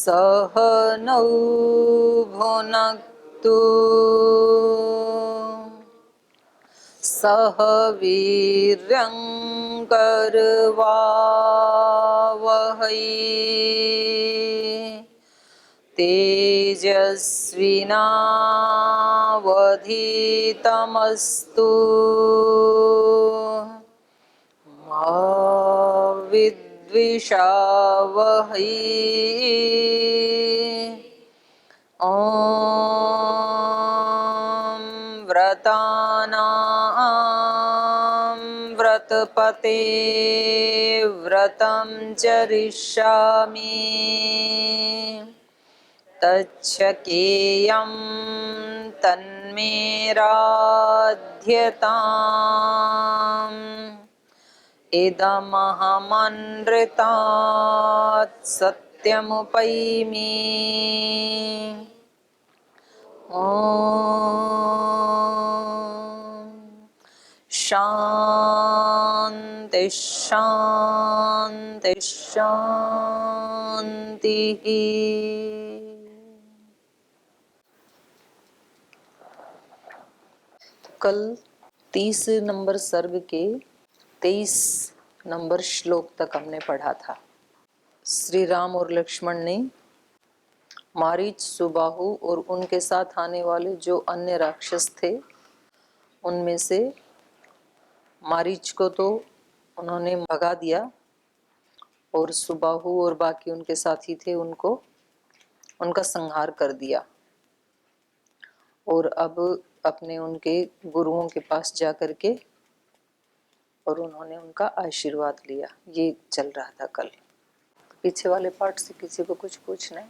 सह नौ भुनक्तु सह वीर्यं करवावहै तेजस्विनावधीतमस्तु मा विद्विषावहै। ॐ व्रतानां व्रतपते व्रतं चरिष्यामि तच्छकेयं तन्मे राध्यताम् इदमहमनृतात् सत्यमुपैमि। ॐ शान्ति शान्ति शान्तिः। कल 30 नंबर सर्ग के 23 नंबर श्लोक तक हमने पढ़ा था। श्री राम और लक्ष्मण ने मारीच, सुबाहु और उनके साथ आने वाले जो अन्य राक्षस थे उनमें से मारीच को तो उन्होंने भगा दिया और सुबाहु और बाकी उनके साथी थे उनको उनका संहार कर दिया और अब अपने उनके गुरुओं के पास जा कर के और उन्होंने उनका आशीर्वाद लिया। ये चल रहा था कल। पीछे वाले पार्ट से किसी को कुछ पूछना है?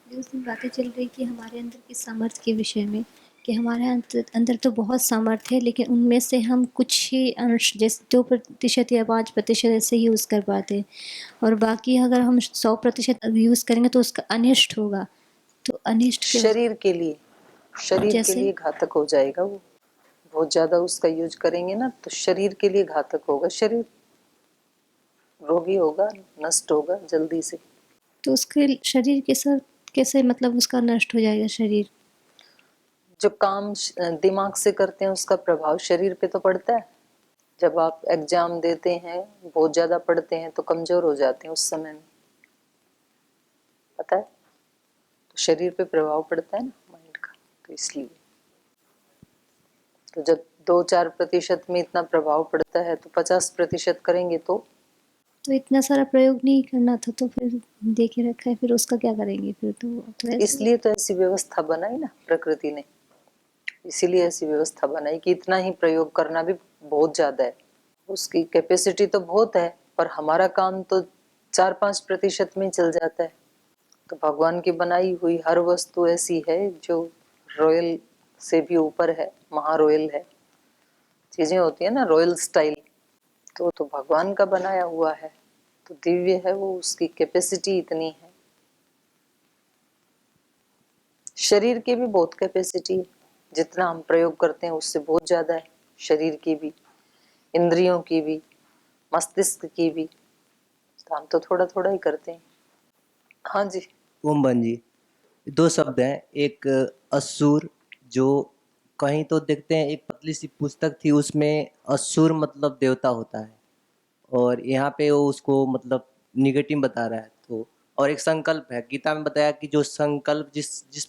उस दिन बातें चल रही कि हमारे अंदर की सामर्थ्य के विषय में, कि हमारे अंदर तो बहुत सामर्थ्य है, लेकिन उनमें से हम कुछ ही अंश, जैसे 2% या 5% ऐसे ही यूज़ कर पाते हैं, और बाकी अगर हम 100% यूज़ करेंगे तो उसका अनिष्ट होगा। तो अनिष्ट शरीर के लिए घातक हो जाएगा। वो बहुत ज्यादा उसका यूज करेंगे ना तो शरीर के लिए घातक होगा। शरीर रोगी होगा, नष्ट होगा जल्दी से। तो उसके शरीर के साथ कैसे, मतलब उसका नष्ट हो जाएगा शरीर? जो काम दिमाग से करते हैं उसका प्रभाव शरीर पे तो पड़ता है। जब आप एग्जाम देते हैं, बहुत ज्यादा पढ़ते हैं तो कमजोर हो जाते हैं उस समय में, पता है? तो शरीर पे प्रभाव पड़ता है ना माइंड का, तो इसलिए तो जब 2-4% में इतना प्रभाव पड़ता है तो 50% करेंगे तो इतना सारा प्रयोग नहीं करना था, तो फिर दे के रखा है, फिर उसका क्या करेंगे? फिर तो इसलिए तो ऐसी व्यवस्था बनाई ना प्रकृति ने। इसीलिए ऐसी व्यवस्था बनाई कि इतना ही प्रयोग करना भी बहुत ज्यादा है। उसकी कैपेसिटी तो बहुत है पर हमारा काम तो 4-5% में चल जाता है। तो भगवान की बनाई हुई हर वस्तु ऐसी है जो रॉयल से भी ऊपर है, महारॉयल है। चीजें होती है ना रॉयल स्टाइल, तो भगवान का बनाया हुआ है, तो दिव्य है वो, उसकी कैपेसिटी इतनी है। शरीर की भी बहुत कैपेसिटी है, जितना हम प्रयोग करते हैं उससे बहुत ज्यादा है। शरीर की भी, इंद्रियों की भी, मस्तिष्क की भी। तो हम तो थोड़ा थोड़ा ही करते हैं। हाँ जी। ओम बन जी, 2 शब्द हैं। एक असुर, जो कहीं तो देखते हैं, एक पतली सी पुस्तक थी उसमें असुर मतलब देवता होता है, और यहाँ पे वो उसको मतलब निगेटिव बता रहा है। तो और एक संकल्प है, गीता में बताया कि जो संकल्प जिस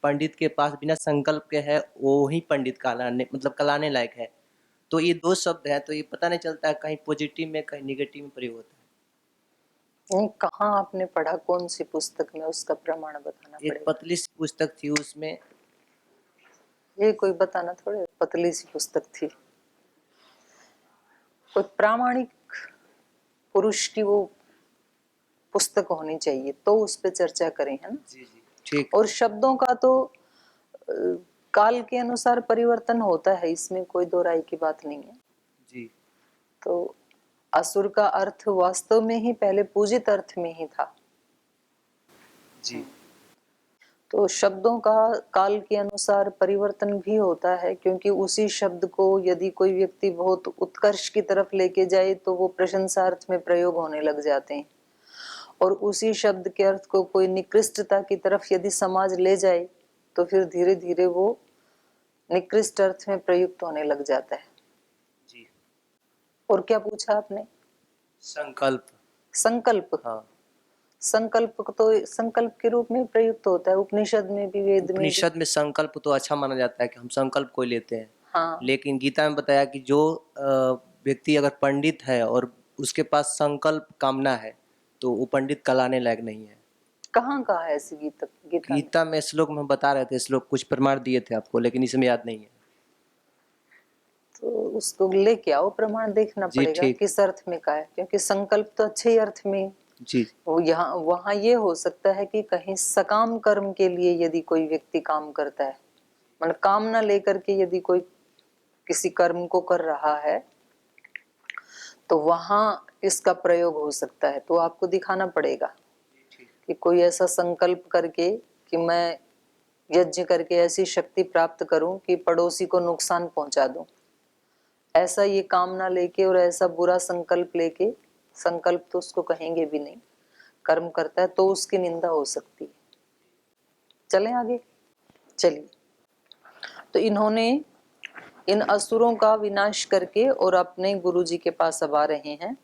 पंडित के पास बिना संकल्प के है वो ही पंडित कहलाने मतलब कहलाने लायक है। तो ये 2 शब्द हैं, तो ये पता नहीं चलता है, कहीं पॉजिटिव में कहीं निगेटिव में प्रयोग होता है। नहीं, कहाँ आपने पढ़ा, कौन सी पुस्तक में, उसका प्रमाण बताना एक पड़ेगा। पतली सी पुस्तक थी उसमें। ये कोई बताना थोड़े, पतली सी पुस्तक थी। कोई प्रामाणिक पुरुष की वो पुस्तक होनी चाहिए तो उस पर चर्चा करें, है ना? जी जी, ठीक। और शब्दों का तो काल के अनुसार परिवर्तन होता है, इसमें कोई दो राय की बात नहीं है जी तो असुर का अर्थ वास्तव में ही पहले पूजित अर्थ में ही था जी। तो शब्दों का काल के अनुसार परिवर्तन भी होता है, क्योंकि उसी शब्द को यदि कोई व्यक्ति बहुत उत्कर्ष की तरफ लेके जाए तो वो प्रशंसार्थ में प्रयोग होने लग जाते हैं, और उसी शब्द के अर्थ को कोई निकृष्टता की तरफ यदि समाज ले जाए तो फिर धीरे धीरे वो निकृष्ट अर्थ में प्रयुक्त होने लग जाता है। जी। और क्या पूछा आपने? संकल्प। संकल्प। हाँ, संकल्प को तो संकल्प के रूप में प्रयुक्त होता है उपनिषद में भी, वेद में भी। उपनिषद में संकल्प तो अच्छा माना जाता है कि हम संकल्प को लेते हैं। हाँ, लेकिन गीता में बताया कि जो व्यक्ति अगर पंडित है और उसके पास संकल्प कामना है तो वो पंडित कहलाने लायक नहीं है। कहाँ कहा है ऐसी गीता में? गीता में श्लोक में बता रहे थे, श्लोक कुछ प्रमाण दिए थे आपको, लेकिन इसमें याद नहीं है। तो उसको लेके आओ, प्रमाण देखना जी, पड़ेगा ठीक। किस अर्थ में कहा है, क्योंकि संकल्प तो अच्छे ही अर्थ में। जी। वो यहाँ वहाँ ये हो सकता है कि कहीं सकाम कर्म के लिए यदि कोई व्यक्ति काम करता है, मतलब कामना लेकर के यदि कोई किसी कर्म को कर रहा है तो वहां इसका प्रयोग हो सकता है। तो आपको दिखाना पड़ेगा कि कोई ऐसा संकल्प करके कि मैं यज्ञ करके ऐसी शक्ति प्राप्त करूं कि पड़ोसी को नुकसान पहुंचा दूं, ऐसा ये कामना लेके और ऐसा बुरा संकल्प लेके, संकल्प तो उसको कहेंगे भी नहीं, कर्म करता है तो उसकी निंदा हो सकती है। चलें आगे। चलिए, तो इन्होंने इन असुरों का विनाश करके और अपने गुरुजी के पास अब आ रहे हैं।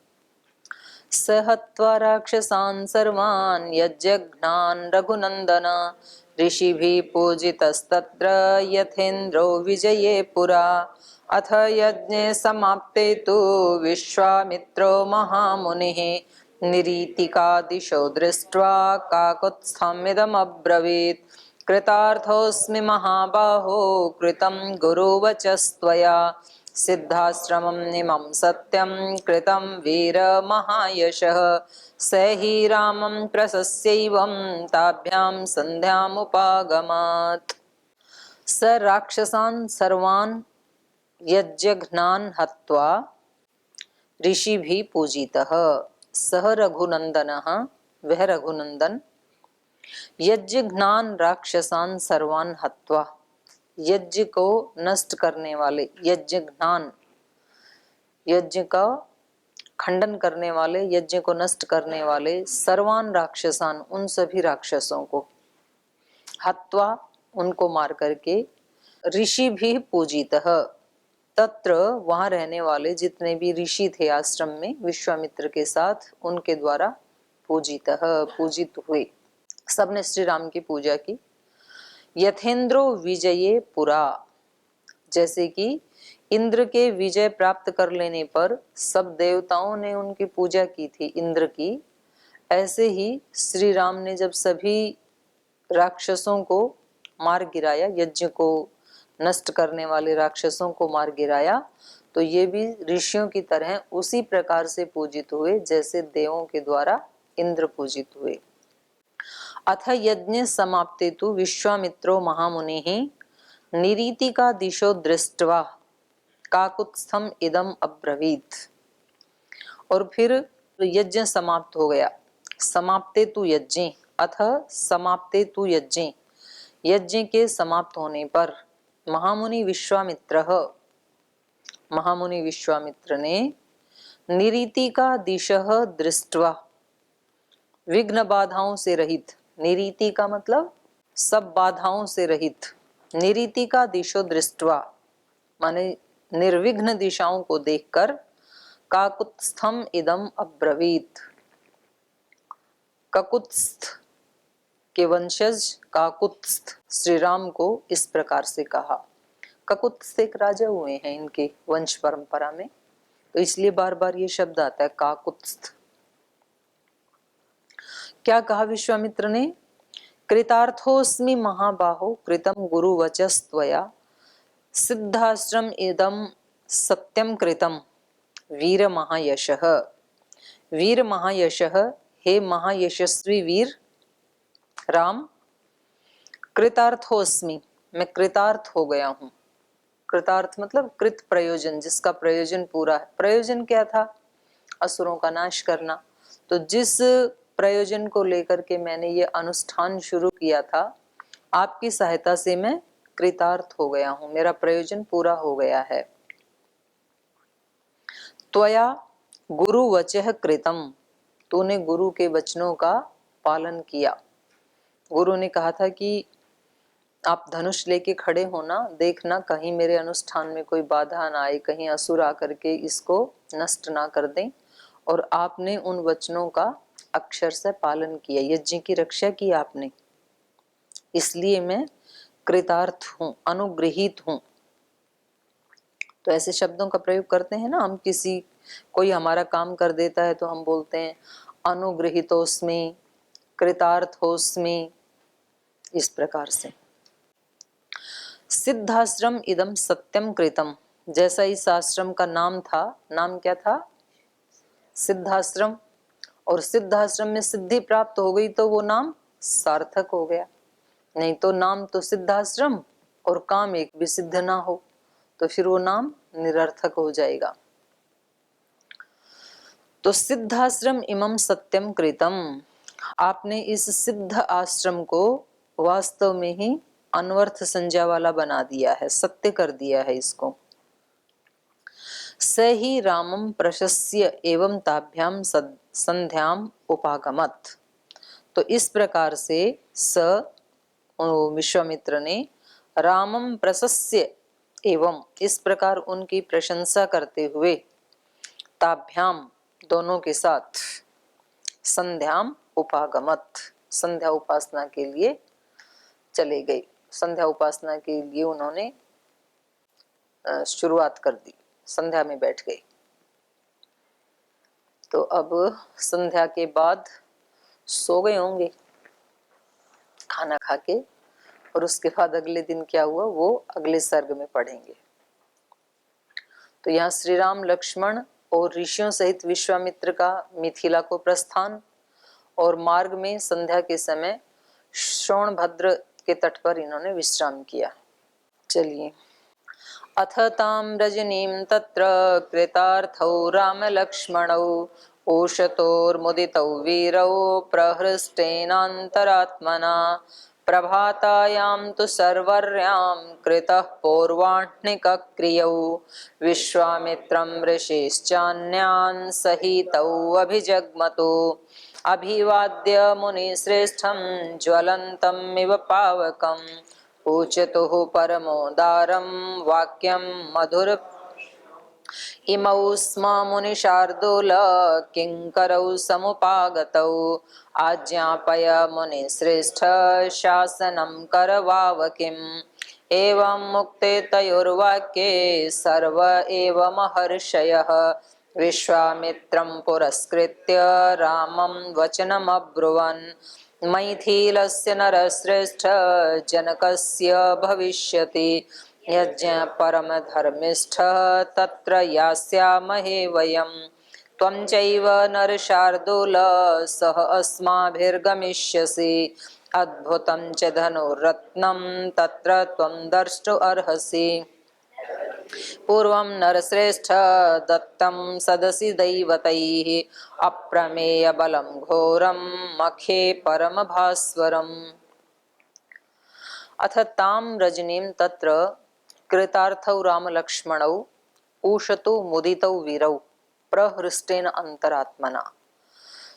सहत्वा राक्षसान् सर्वान् यज्ञघ्नान् रघुनन्दन ऋषिभिः पूजितस्तत्र यथेन्द्रो विजये पुरा। अथ यज्ञे समाप्ते तु विश्वामित्रो महामुनिः निरीतिकादिशो दृष्ट्वा काकुत्स्थमिदमब्रवीत्। कृतार्थोऽस्मि महाबाहो कृतं गुरुवचस्त्वया सिद्धाश्रमं इमं सत्यं कृतं वीरमहायशः। स हि रामं प्रशस्यैवं ताभ्यां सन्ध्यामुपागमात्। स राक्षसान् सर्वान् यज्ञघ्नान् हत्वा ऋषिभिः पूजितः। सह रघुनन्दनः, वह रघुनंदन, यज्ञघ्नान् राक्षसान् सर्वान् हत्वा, यज्ञ को नष्ट करने वाले, यज्ञघ्नान् यज्ञ का खंडन करने वाले, यज्ञ को नष्ट करने वाले, सर्वान राक्षसान उन सभी राक्षसों को, हत्वा उनको मार करके, ऋषि भी पूजितः तत्र वहां रहने वाले जितने भी ऋषि थे आश्रम में विश्वामित्र के साथ, उनके द्वारा पूजितः पूजित हुए, सबने श्री राम की पूजा की। यथेन्द्रो विजये पुरा, जैसे कि इंद्र के विजय प्राप्त कर लेने पर सब देवताओं ने उनकी पूजा की थी इंद्र की, ऐसे ही श्री राम ने जब सभी राक्षसों को मार गिराया, यज्ञ को नष्ट करने वाले राक्षसों को मार गिराया, तो ये भी ऋषियों की तरह उसी प्रकार से पूजित हुए जैसे देवों के द्वारा इंद्र पूजित हुए। अथ यज्ञ समाप्ते तु विश्वामित्रो महामुनिः निरीतिका दिशो दृष्ट्वा काकुत्स्थम इदम अब्रवीत। और फिर यज्ञ समाप्त हो गया, समाप्ते तु यज्ञ, अथ समाप्ते तु यज्ञ, यज्ञ के समाप्त होने पर महामुनि विश्वामित्र ने निरीतिका दिशः दृष्ट्वा, विघ्न बाधाओं से रहित, निरीति का मतलब सब बाधाओं से रहित, निरीतिका दिशो दृष्ट्वा माने निर्विघ्न दिशाओं को देखकर, काकुत्स्थम इदम अब्रवीत, ककुत्स्थ के वंशज काकुत्स्थ श्री राम को इस प्रकार से कहा। ककुत्स्थ एक राजा हुए हैं इनके वंश परंपरा में, तो इसलिए बार बार ये शब्द आता है काकुत्स्थ। क्या कहा विश्वामित्र ने? कृतार्थोस्मि महाबाहो कृतम गुरु वचस्त्वया सिद्धाश्रम इदम सत्यम कृतम वीर महायशः। वीर महायशः, हे महायशस्वी वीर राम, कृतार्थोस्मि, मैं कृतार्थ हो गया हूँ। कृतार्थ मतलब कृत प्रयोजन, जिसका प्रयोजन पूरा है। प्रयोजन क्या था? असुरों का नाश करना। तो जिस प्रयोजन को लेकर के मैंने ये अनुष्ठान शुरू किया था, आपकी सहायता से मैं कृतार्थ हो गया हूँ, मेरा प्रयोजन पूरा हो गया है। त्वया गुरु वचः कृतम, तूने गुरु के वचनों का पालन किया। गुरु ने कहा था कि आप धनुष लेके खड़े होना, देखना कहीं मेरे अनुष्ठान में कोई बाधा ना आए, कहीं असुर आकर के इसको नष्ट ना कर दें। और आपने उन वचनों का अक्षर से पालन किया, यज्ञ की रक्षा की आपने, इसलिए मैं कृतार्थ हूं, अनुग्रहित हूं। तो ऐसे शब्दों का प्रयोग करते हैं ना हम, किसी कोई हमारा काम कर देता है तो हम बोलते हैं अनुगृहीतोस्मि, कृतार्थोस्मि, इस प्रकार से। सिद्धाश्रम इदम सत्यम कृतम, जैसा इस आश्रम का नाम था, नाम क्या था? सिद्धाश्रम। और सिद्धाश्रम में सिद्धि प्राप्त हो गई तो वो नाम सार्थक हो गया, नहीं तो नाम तो सिद्धाश्रम और काम एक भी सिद्ध ना हो तो फिर वो नाम निरर्थक हो जाएगा। तो सिद्धाश्रम इमम सत्यम कृतम, आपने इस सिद्ध आश्रम को वास्तव में ही अनवर्थ संज्ञा वाला बना दिया है, सत्य कर दिया है इसको। स ही रामम प्रशस्य एवं ताभ्याम संध्याम उपागमत। तो इस प्रकार से विश्वामित्र ने रामम प्रशस्य एवं, इस प्रकार उनकी प्रशंसा करते हुए, ताभ्याम दोनों के साथ, संध्याम उपागमत, संध्या उपासना के लिए चले गए। संध्या उपासना के लिए उन्होंने शुरुआत कर दी, संध्या में बैठ गए। तो अब संध्या के बाद सो गए होंगे खाना खा के, और उसके बाद अगले दिन क्या हुआ वो अगले सर्ग में पढ़ेंगे। तो यहाँ श्री राम लक्ष्मण और ऋषियों सहित विश्वामित्र का मिथिला को प्रस्थान, और मार्ग में संध्या के समय श्रोणभद्र के तट पर इन्होंने विश्राम किया। चलिए। अथ तां रजनीं तत्र कृतार्थौ राम लक्ष्मणौ ओषतोर्मुदितौ वीरौ प्रहृष्टेनान्तरात्मना प्रभातायां तु सर्वर्यां कृतः पौर्वाह्निकक्रियौ विश्वामित्रं ऋषिश्चान्यान् सहितौ अभिजग्मतु अभिवाद्य मुनिश्रेष्ठं ज्वलन्तमिव पावकम् ऊचतुः परमोदारं वाक्यं मधुर इमौ स्म मुनिशार्दूल किंकरौ समुपागतौ आज्ञापय मुनिश्रेष्ठ शासनं करवावकिम् एवं मुक्ते तयोर्वाक्ये सर्व एव महर्षयः विश्वामित्रं पुरस्कृत्य रामं वचनमब्रुवन् मैथिलस्य नरश्रेष्ठ जनकस्य भविष्यति यज्ञ परम धर्मिष्ठ तत्र यास्यामहे वयं त्वं चैव नरशार्दूल सह अस्माभिर्गमिष्यसि अद्भुतं च धनुरत्नं तत्र त्वं द्रष्टुम् अर्हसि पूर्वं नरश्रेष्ठ दत्तं सदसि दैवतैः अप्रमेय बलं घोरं मखे परमभास्वरम् अथ तां रजनीं तत्र कृतार्थौ रामलक्ष्मणौ उषतु मुदितौ वीरौ प्रहृष्टेन अंतरात्मना।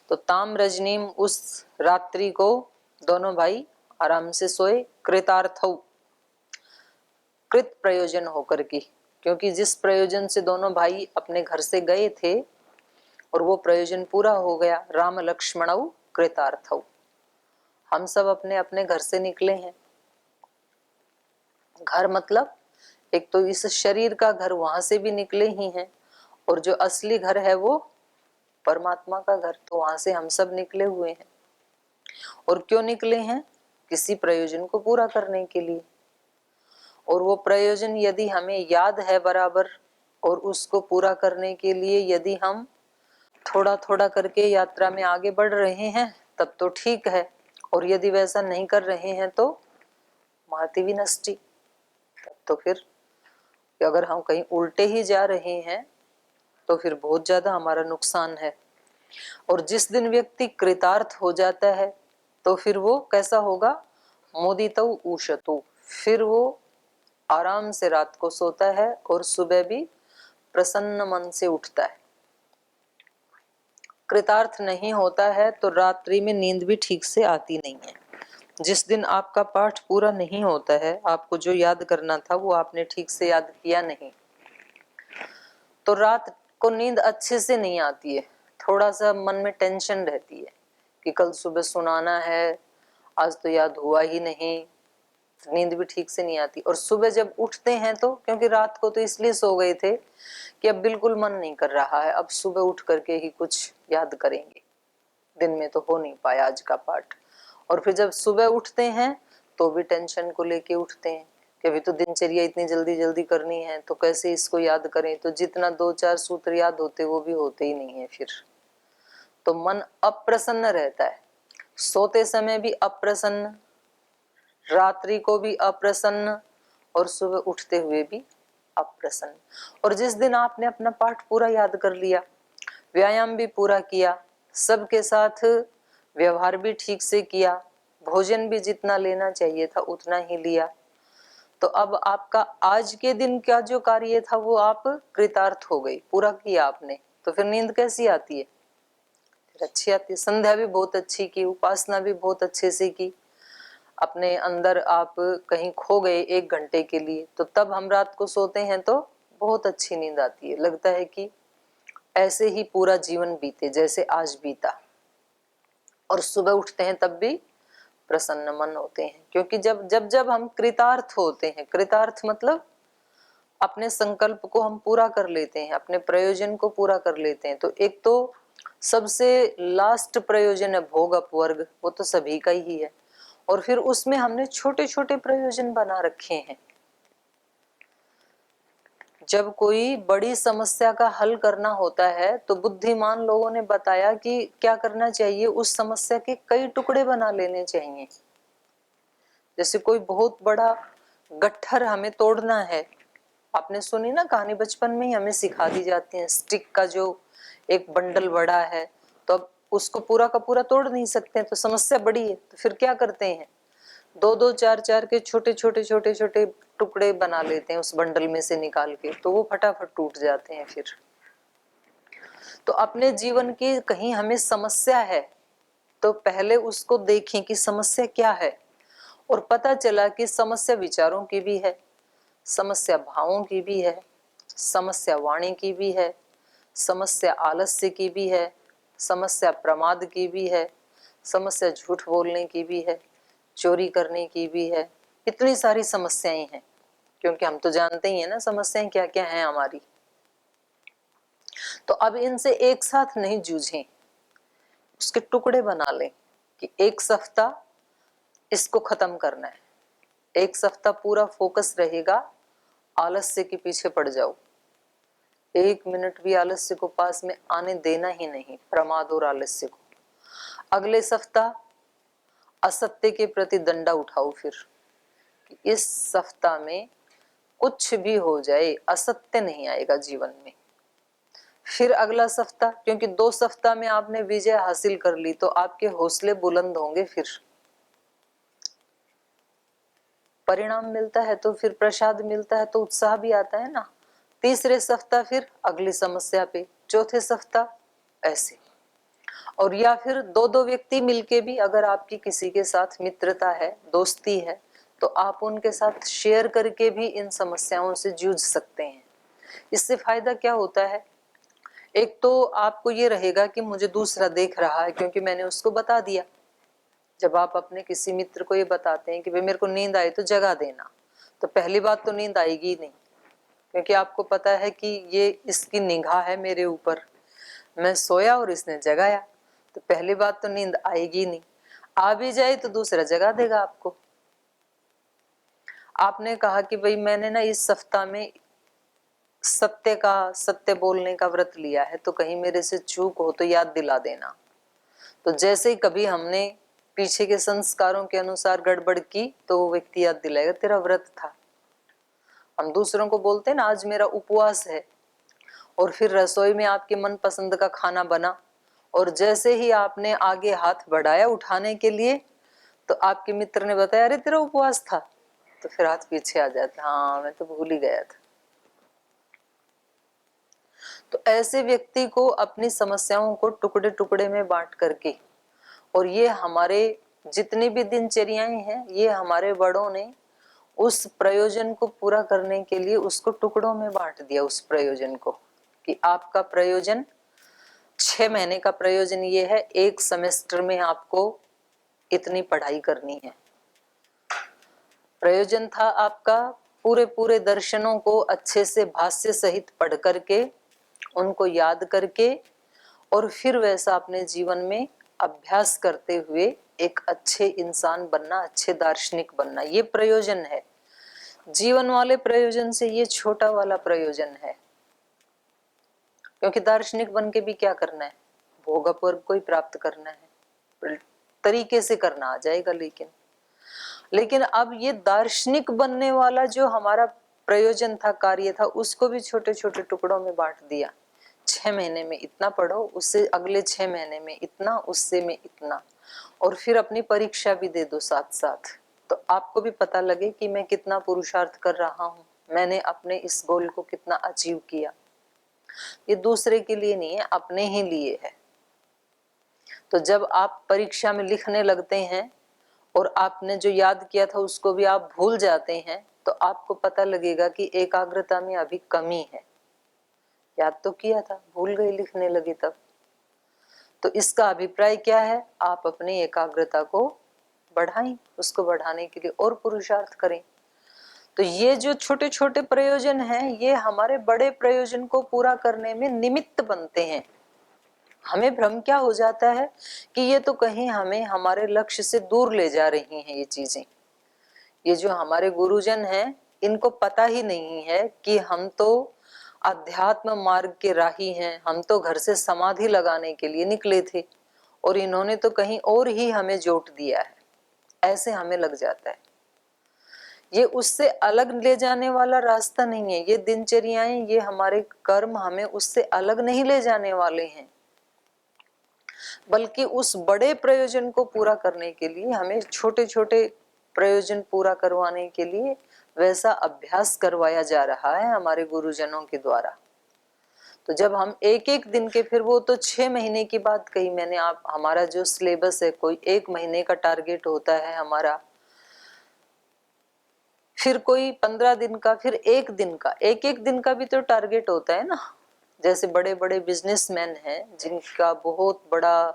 तो ताम रजनीम, उस रात्रि को दोनों भाई आराम से सोए, कृतार्थौ, कृत प्रयोजन होकर की, क्योंकि जिस प्रयोजन से दोनों भाई अपने घर से गए थे और वो प्रयोजन पूरा हो गया। राम लक्ष्मणौ कृतार्थौ, हम सब अपने अपने घर से निकले हैं। घर मतलब एक तो इस शरीर का घर, वहां से भी निकले ही हैं, और जो असली घर है वो परमात्मा का घर, तो वहां से हम सब निकले हुए हैं। और क्यों निकले हैं? किसी प्रयोजन को पूरा करने के लिए। और वो प्रयोजन यदि हमें याद है बराबर, और उसको पूरा करने के लिए यदि हम थोड़ा थोड़ा करके यात्रा में आगे बढ़ रहे हैं तब तो ठीक है, और यदि वैसा नहीं कर रहे हैं तो महति विनष्टि, तब तो फिर अगर हम कहीं उल्टे ही जा रहे हैं तो फिर बहुत ज्यादा हमारा नुकसान है। और जिस दिन व्यक्ति कृतार्थ हो जाता है तो फिर वो कैसा होगा? मुदितौ उषतु, फिर वो आराम से रात को सोता है और सुबह भी प्रसन्न मन से उठता है। कृतार्थ नहीं होता है तो रात्रि में नींद भी ठीक से आती नहीं है। जिस दिन आपका पाठ पूरा नहीं होता है, आपको जो याद करना था वो आपने ठीक से याद किया नहीं, तो रात को नींद अच्छे से नहीं आती है। थोड़ा सा मन में टेंशन रहती है कि कल सुबह सुनाना है, आज तो याद हुआ ही नहीं, नींद भी ठीक से नहीं आती। और सुबह जब उठते हैं तो क्योंकि रात को तो इसलिए सो गए थे कि अब बिल्कुल मन नहीं कर रहा है, अब सुबह उठ करके ही कुछ याद करेंगे, दिन में तो हो नहीं पाया आज का पाठ। और फिर जब सुबह उठते हैं तो भी टेंशन को लेके उठते हैं कि अभी तो दिनचर्या इतनी जल्दी जल्दी करनी है, तो कैसे इसको याद करें। तो जितना 2-4 सूत्र याद होते वो भी होते ही नहीं है। फिर तो मन अप्रसन्न रहता है, सोते समय भी अप्रसन्न, रात्रि को भी अप्रसन्न, और सुबह उठते हुए भी अप्रसन्न। और जिस दिन आपने अपना पाठ पूरा याद कर लिया, व्यायाम भी पूरा किया, सबके साथ व्यवहार भी ठीक से किया, भोजन भी जितना लेना चाहिए था उतना ही लिया, तो अब आपका आज के दिन का जो कार्य था वो आप कृतार्थ हो गई, पूरा किया आपने। तो फिर नींद कैसी आती है? फिर अच्छी आती है। संध्या भी बहुत अच्छी की, उपासना भी बहुत अच्छे से की, अपने अंदर आप कहीं खो गए 1 घंटे के लिए, तो तब हम रात को सोते हैं तो बहुत अच्छी नींद आती है। लगता है कि ऐसे ही पूरा जीवन बीते जैसे आज बीता। और सुबह उठते हैं तब भी प्रसन्न मन होते हैं, क्योंकि जब जब जब हम कृतार्थ होते हैं, कृतार्थ मतलब अपने संकल्प को हम पूरा कर लेते हैं, अपने प्रयोजन को पूरा कर लेते हैं। तो एक तो सबसे लास्ट प्रयोजन है भोग अपवर्ग, वो तो सभी का ही है, और फिर उसमें हमने छोटे छोटे प्रयोजन बना रखे हैं। जब कोई बड़ी समस्या का हल करना होता है तो बुद्धिमान लोगों ने बताया कि क्या करना चाहिए, उस समस्या के कई टुकड़े बना लेने चाहिए। जैसे कोई बहुत बड़ा गट्ठर हमें तोड़ना है, आपने सुनी ना कहानी, बचपन में ही हमें सिखा दी जाती है, स्टिक का जो एक बंडल बड़ा है, तो अब उसको पूरा का पूरा तोड़ नहीं सकते हैं, तो समस्या बड़ी है, तो फिर क्या करते हैं, 2-2 4-4 के छोटे छोटे छोटे छोटे टुकड़े बना लेते हैं उस बंडल में से निकाल के, तो वो फटाफट टूट जाते हैं। फिर तो अपने जीवन की कहीं हमें समस्या है तो पहले उसको देखें कि समस्या क्या है, और पता चला कि समस्या विचारों की भी है, समस्या भावों की भी है, समस्या वाणी की भी है, समस्या आलस्य की भी है, समस्या प्रमाद की भी है, समस्या झूठ बोलने की भी है, चोरी करने की भी है। इतनी सारी समस्याएं हैं, क्योंकि हम तो जानते ही हैं ना समस्याएं क्या क्या हैं हमारी। तो अब इनसे एक साथ नहीं जूझें, उसके टुकड़े बना लें कि एक सप्ताह इसको खत्म करना है, एक सप्ताह पूरा फोकस रहेगा, आलस्य के पीछे पड़ जाओ, 1 मिनट भी आलस्य को पास में आने देना ही नहीं, प्रमाद और आलस्य को। अगले सप्ताह असत्य के प्रति डंडा उठाओ, फिर इस सप्ताह में कुछ भी हो जाए असत्य नहीं आएगा जीवन में। फिर अगला सप्ताह, क्योंकि 2 सप्ताह में आपने विजय हासिल कर ली तो आपके हौसले बुलंद होंगे, फिर परिणाम मिलता है तो फिर प्रसाद मिलता है तो उत्साह भी आता है ना। तीसरे सप्ताह फिर अगली समस्या पे, चौथे सप्ताह ऐसे। और या फिर 2-2 व्यक्ति मिलके भी, अगर आपकी किसी के साथ मित्रता है, दोस्ती है, तो आप उनके साथ शेयर करके भी इन समस्याओं से जूझ सकते हैं। इससे फायदा क्या होता है, एक तो आपको ये रहेगा कि मुझे दूसरा देख रहा है क्योंकि मैंने उसको बता दिया। जब आप अपने किसी मित्र को ये बताते हैं कि भाई मेरे को नींद आई तो जगा देना, तो पहली बात तो नींद आएगी नहीं, क्योंकि आपको पता है कि ये इसकी निगाह है मेरे ऊपर, मैं सोया और इसने जगाया, तो पहली बात तो नींद आएगी नहीं। आ भी जाए तो दूसरा जगा देगा आपको। आपने कहा कि भाई मैंने ना इस सप्ताह में सत्य बोलने का व्रत लिया है, तो कहीं मेरे से चूक हो तो याद दिला देना। तो जैसे ही कभी हमने पीछे के संस्कारों के अनुसार गड़बड़ की तो वो व्यक्ति याद दिलाएगा तेरा व्रत था। हम दूसरों को बोलते हैं ना आज मेरा उपवास है, और फिर रसोई में आपके मनपसंद का खाना बना, और जैसे ही आपने आगे हाथ बढ़ाया उठाने के लिए तो आपके मित्र ने बताया अरे तेरा उपवास था, तो फिर हाथ पीछे आ जाता, हाँ मैं तो भूल ही गया था। तो ऐसे व्यक्ति को अपनी समस्याओं को टुकड़े टुकड़े में बांट करके, और ये हमारे जितनी भी दिनचर्याएं हैं, ये हमारे बड़ों ने उस प्रयोजन को पूरा करने के लिए उसको टुकड़ों में बांट दिया। उस प्रयोजन को कि आपका प्रयोजन 6 महीने का प्रयोजन ये है, एक सेमेस्टर में आपको इतनी पढ़ाई करनी है। प्रयोजन था आपका पूरे पूरे दर्शनों को अच्छे से भाष्य सहित पढ़ करके, उनको याद करके, और फिर वैसा अपने जीवन में अभ्यास करते हुए एक अच्छे इंसान बनना, अच्छे दार्शनिक बनना। ये प्रयोजन है। जीवन वाले प्रयोजन से ये छोटा वाला प्रयोजन है। क्योंकि दार्शनिक बन के भी क्या करना है? भोगवर्ग को ही प्राप्त करना है, तरीके से करना आ जाएगा। लेकिन अब ये दार्शनिक बनने वाला जो हमारा प्रयोजन था, कार्य था, उसको भी छोटे छोटे टुकड़ों में बांट दिया। 6 महीने में इतना पढ़ो, उससे अगले 6 महीने में इतना, उससे में इतना, और फिर अपनी परीक्षा भी दे दो साथ साथ। तो आपको भी पता लगे कि मैं कितना पुरुषार्थ कर रहा हूँ, मैंने अपने इस गोल को कितना अचीव किया। ये दूसरे के लिए नहीं है, अपने ही लिए है। तो जब आप परीक्षा में लिखने लगते हैं और आपने जो याद किया था उसको भी आप भूल जाते हैं, तो आपको पता लगेगा कि एकाग्रता में अभी कमी है। याद तो किया था, भूल गए लिखने लगे तब। तो इसका अभिप्राय क्या है? आप अपनी एकाग्रता को बढ़ाएं, उसको बढ़ाने के लिए और पुरुषार्थ करें। तो ये जो छोटे छोटे प्रयोजन हैं, ये हमारे बड़े प्रयोजन को पूरा करने में निमित्त बनते हैं। हमें भ्रम क्या हो जाता है कि ये तो कहीं हमें हमारे लक्ष्य से दूर ले जा रही हैं ये चीजें। ये जो हमारे गुरुजन हैं, इनको पता ही नहीं है कि हम तो अध्यात्म मार्ग के राही हैं, हम तो घर से समाधि लगाने के लिए निकले थे और इन्होंने तो कहीं और ही हमें जोट दिया है, ऐसे हमें लग जाता है। ये उससे अलग ले जाने वाला रास्ता नहीं है। ये दिनचर्याएं, ये हमारे कर्म हमें उससे अलग नहीं ले जाने वाले हैं, बल्कि उस बड़े प्रयोजन को पूरा करने के लिए हमें छोटे छोटे प्रयोजन पूरा करवाने के लिए वैसा अभ्यास करवाया जा रहा है हमारे गुरुजनों के द्वारा। तो जब हम एक एक दिन के, फिर वो तो 6 महीने की बात कही मैंने। आप हमारा जो सिलेबस है, कोई 1 महीने का टारगेट होता है हमारा, फिर कोई 15 दिन का, फिर 1 दिन का। एक एक दिन का भी तो टारगेट होता है ना। जैसे बड़े बड़े बिजनेसमैन हैं जिनका बहुत बड़ा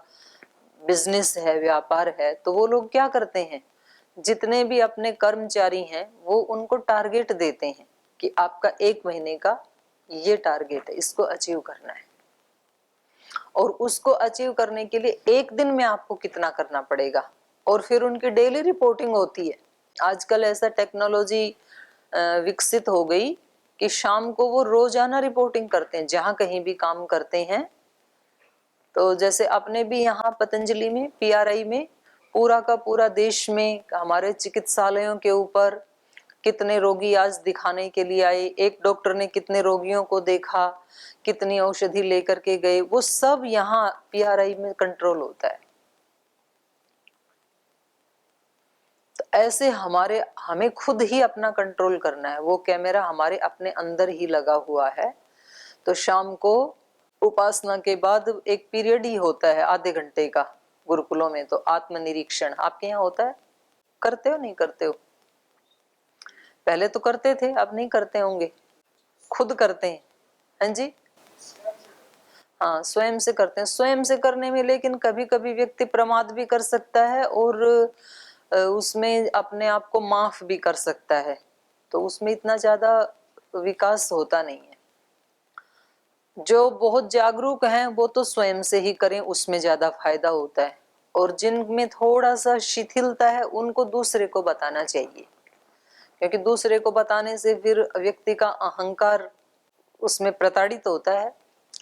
बिजनेस है, व्यापार है, तो वो लोग क्या करते हैं, जितने भी अपने कर्मचारी हैं वो उनको टारगेट देते हैं कि आपका 1 महीने का ये टारगेट है, इसको अचीव करना है। और उसको अचीव करने के लिए 1 दिन में आपको कितना करना पड़ेगा, और फिर उनकी डेली रिपोर्टिंग होती है। आजकल ऐसा टेक्नोलॉजी विकसित हो गई कि शाम को वो रोजाना रिपोर्टिंग करते हैं जहां कहीं भी काम करते हैं। तो जैसे अपने भी यहाँ पतंजलि में, पीआरआई में, पूरा का पूरा देश में हमारे चिकित्सालयों के ऊपर कितने रोगी आज दिखाने के लिए आए, एक डॉक्टर ने कितने रोगियों को देखा, कितनी औषधि लेकर के गए, वो सब यहाँ पीआरआई में कंट्रोल होता है। तो ऐसे हमें खुद ही अपना कंट्रोल करना है। वो कैमरा हमारे अपने अंदर ही लगा हुआ है। तो शाम को उपासना के बाद एक पीरियड ही होता है आधे घंटे का गुरुकुलों में, तो आत्मनिरीक्षण आपके यहाँ होता है? करते हो नहीं करते हो? पहले तो करते थे, अब नहीं करते होंगे, खुद करते हैं। हाँ जी, हाँ, स्वयं से करते हैं। स्वयं से करने में लेकिन कभी कभी व्यक्ति प्रमाद भी कर सकता है और उसमें अपने आप को माफ भी कर सकता है, तो उसमें इतना ज्यादा विकास होता नहीं है। जो बहुत जागरूक हैं वो तो स्वयं से ही करें, उसमें ज्यादा फायदा होता है। और जिनमें थोड़ा सा शिथिलता है उनको दूसरे को बताना चाहिए, क्योंकि दूसरे को बताने से फिर व्यक्ति का अहंकार उसमें प्रताड़ित होता है।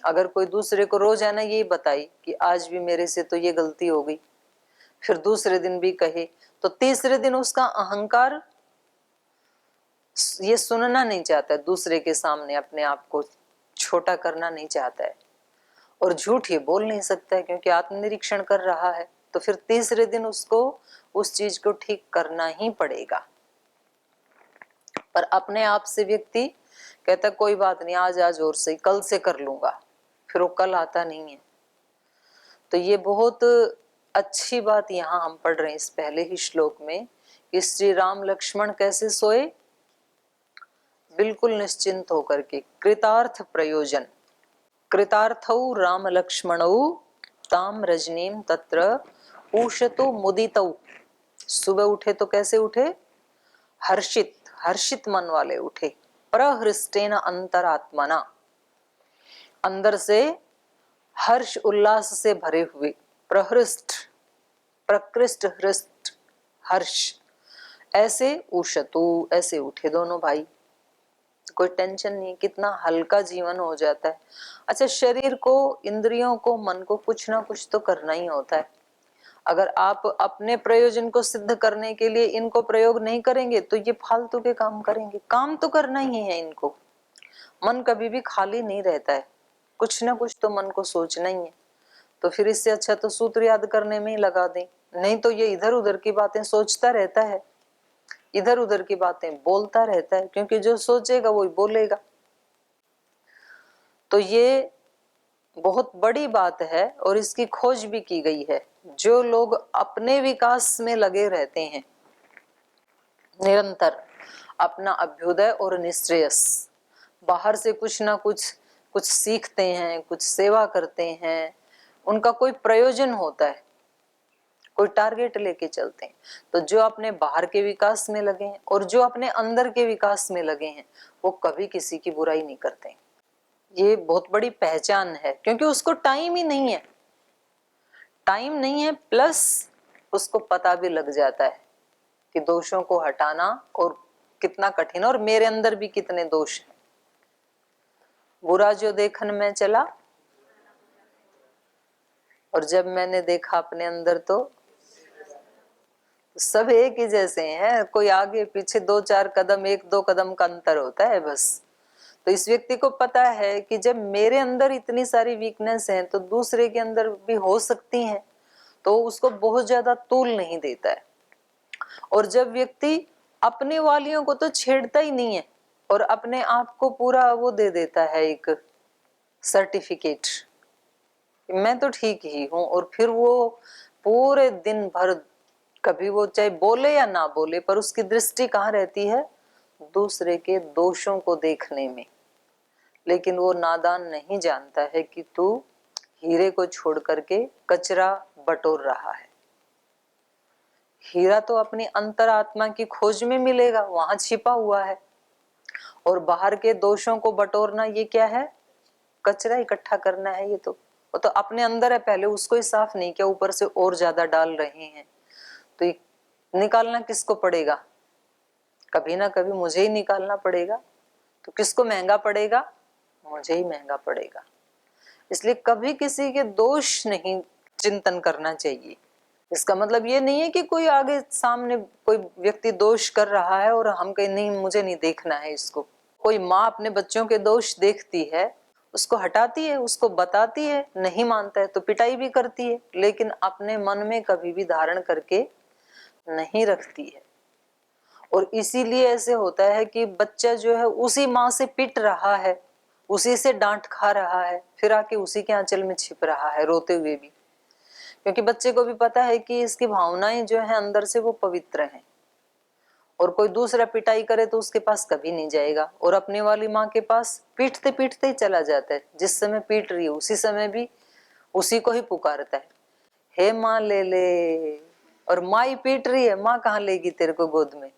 अगर कोई दूसरे को रोजाना यही बताए कि आज भी मेरे से तो ये गलती हो गई, फिर दूसरे दिन भी कहे, तो तीसरे दिन उसका अहंकार ये सुनना नहीं चाहता है, दूसरे के सामने अपने आप को छोटा करना नहीं चाहता है, और झूठ ये बोल नहीं सकता है क्योंकि आत्मनिरीक्षण कर रहा है। तो फिर तीसरे दिन उसको उस चीज को ठीक करना ही पड़ेगा। पर अपने आप से व्यक्ति कहता कोई बात नहीं, आज और सही, कल से कर लूंगा, फिर वो कल आता नहीं है। तो ये बहुत अच्छी बात यहाँ हम पढ़ रहे हैं इस पहले ही श्लोक में कि श्री राम लक्ष्मण कैसे सोए, बिल्कुल निश्चिंत होकर के। कृतार्थ प्रयोजन, कृतार्थौ राम लक्ष्मणौ ताम रजनीम तत्र उषतो मुदितौ। सुबह उठे तो कैसे उठे, हर्षित, हर्षित मन वाले उठे। प्रहृष्टेन अंतरात्मना, अंदर से हर्ष उल्लास से भरे हुए। प्रहृष्ट, प्रकृष्ट, हृष्ट, हर्ष, ऐसे उषतु, ऐसे उठे दोनों भाई। कोई टेंशन नहीं, कितना हल्का जीवन हो जाता है। अच्छा, शरीर को, इंद्रियों को, मन को कुछ ना कुछ तो करना ही होता है। अगर आप अपने प्रयोजन को सिद्ध करने के लिए इनको प्रयोग नहीं करेंगे तो ये फालतू के काम करेंगे। काम तो करना ही है इनको। मन कभी भी खाली नहीं रहता है, कुछ ना कुछ तो मन को सोचना ही है। तो फिर इससे अच्छा तो सूत्र याद करने में ही लगा दें, नहीं तो ये इधर उधर की बातें सोचता रहता है, इधर उधर की बातें बोलता रहता है, क्योंकि जो सोचेगा वही बोलेगा। तो ये बहुत बड़ी बात है और इसकी खोज भी की गई है। जो लोग अपने विकास में लगे रहते हैं निरंतर, अपना अभ्युदय और निश्रेयस, बाहर से कुछ ना कुछ सीखते हैं, कुछ सेवा करते हैं, उनका कोई प्रयोजन होता है, कोई टारगेट लेके चलते हैं। तो जो अपने बाहर के विकास में लगे हैं और जो अपने अंदर के विकास में लगे हैं, वो कभी किसी की बुराई नहीं करते। ये बहुत बड़ी पहचान है, क्योंकि उसको टाइम ही नहीं है। टाइम नहीं है, प्लस उसको पता भी लग जाता है कि दोषों को हटाना और कितना कठिन, और मेरे अंदर भी कितने दोष हैं। बुरा जो देखन में चला, और जब मैंने देखा अपने अंदर तो सब एक ही जैसे हैं। कोई आगे पीछे 2-4 कदम, 1-2 कदम का अंतर होता है बस। तो इस व्यक्ति को पता है कि जब मेरे अंदर इतनी सारी वीकनेस है तो दूसरे के अंदर भी हो सकती हैं, तो उसको बहुत ज्यादा तूल नहीं देता है। और जब व्यक्ति अपने वालियों को तो छेड़ता ही नहीं है और अपने आप को पूरा वो दे देता है, एक सर्टिफिकेट, मैं तो ठीक ही हूं, और फिर वो पूरे दिन भर, कभी वो चाहे बोले या ना बोले, पर उसकी दृष्टि कहाँ रहती है, दूसरे के दोषों को देखने में। लेकिन वो नादान नहीं जानता है कि तू हीरे को छोड़ करके कचरा बटोर रहा है। हीरा तो अपनी अंतरात्मा की खोज में मिलेगा, वहां छिपा हुआ है। और बाहर के दोषों को बटोरना ये क्या है, कचरा इकट्ठा करना है। ये तो वो तो अपने अंदर है, पहले उसको ही साफ नहीं किया, ऊपर से और ज्यादा डाल रहे हैं। तो ये निकालना किसको पड़ेगा, कभी ना कभी मुझे ही निकालना पड़ेगा। तो किसको महंगा पड़ेगा, मुझे ही महंगा पड़ेगा। इसलिए कभी किसी के दोष नहीं चिंतन करना चाहिए। इसका मतलब ये नहीं है कि कोई आगे सामने कोई व्यक्ति दोष कर रहा है और हम कहीं नहीं, मुझे नहीं देखना है इसको। कोई माँ अपने बच्चों के दोष देखती है, उसको हटाती है, उसको बताती है, नहीं मानता है तो पिटाई भी करती है, लेकिन अपने मन में कभी भी धारण करके नहीं रखती है। और इसीलिए ऐसे होता है कि बच्चा जो है उसी माँ से पिट रहा है, उसी से डांट खा रहा है, फिर आके उसी के आंचल में छिप रहा है रोते हुए भी। क्योंकि बच्चे को भी पता है कि इसकी भावनाएं जो है अंदर से वो पवित्र हैं, और कोई दूसरा पिटाई करे तो उसके पास कभी नहीं जाएगा, और अपने वाली माँ के पास पीटते पीटते ही चला जाता है। जिस समय पीट रही है उसी समय भी उसी को ही पुकारता है, हे माँ ले ले। और माँ ही पीट रही है, माँ कहाँ लेगी तेरे को गोद में,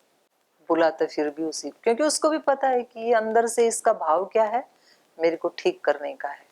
बुलाता फिर भी उसी, क्योंकि उसको भी पता है कि अंदर से इसका भाव क्या है, मेरे को ठीक करने का है।